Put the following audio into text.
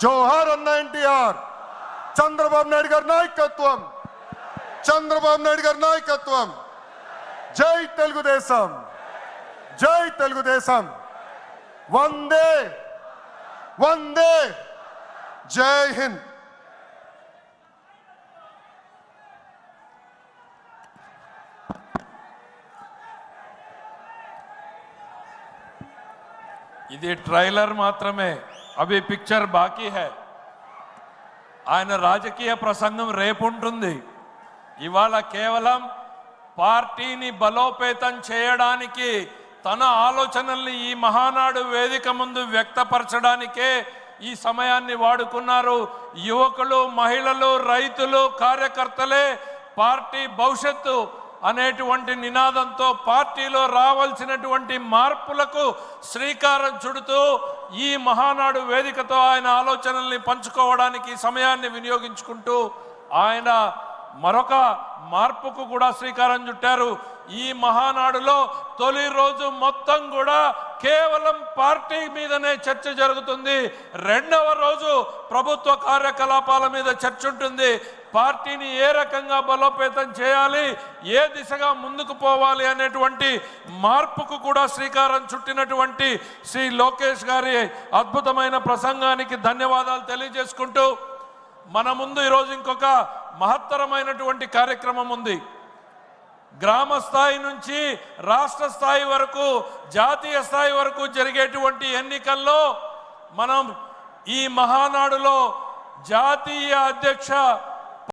జోహార్ అన్న ఎన్టీఆర్. చంద్రబాబు నాయుడు గారి నాయకత్వం, చంద్రబాబు నాయుడు గారి నాయకత్వం. జై తెలుగుదేశం, జై తెలుగుదేశం. వందే వందే, జై హింద్. ఇది ట్రైలర్ మాత్రమే, అవి పిక్చర్ బాకీ హై. ఆయన రాజకీయ ప్రసంగం రేపు ఉంటుంది. ఇవాళ కేవలం పార్టీని బలోపేతం చేయడానికి తన ఆలోచనల్ని ఈ మహానాడు వేదిక ముందు వ్యక్తపరచడానికే ఈ సమయాన్ని వాడుకున్నారు. యువకులు, మహిళలు, రైతులు, కార్యకర్తలే పార్టీ భవిష్యత్తు అనేటువంటి నినాదంతో పార్టీలో రావాల్సినటువంటి మార్పులకు శ్రీకారం చుడుతూ ఈ మహానాడు వేదికతో ఆయన ఆలోచనల్ని పంచుకోవడానికి సమయాన్ని వినియోగించుకుంటూ ఆయన మరొక మార్పుకు కూడా శ్రీకారం చుట్టారు. ఈ మహానాడులో తొలి రోజు మొత్తం కూడా కేవలం పార్టీ మీదనే చర్చ జరుగుతుంది. రెండవ రోజు ప్రభుత్వ కార్యకలాపాల మీద చర్చ ఉంటుంది. పార్టీని ఏ రకంగా బలోపేతం చేయాలి, ఏ దిశగా ముందుకు పోవాలి అనేటువంటి మార్పుకు కూడా శ్రీకారం చుట్టినటువంటి శ్రీ లోకేష్ గారి అద్భుతమైన ప్రసంగానికి ధన్యవాదాలు తెలియజేసుకుంటూ మన ముందు ఈరోజు ఇంకొక మహత్తరమైనటువంటి కార్యక్రమం ఉంది. గ్రామ స్థాయి నుంచి రాష్ట్ర స్థాయి వరకు, జాతీయ స్థాయి వరకు జరిగేటువంటి ఎన్నికల్లో మనం ఈ మహానాడులో జాతీయ అధ్యక్ష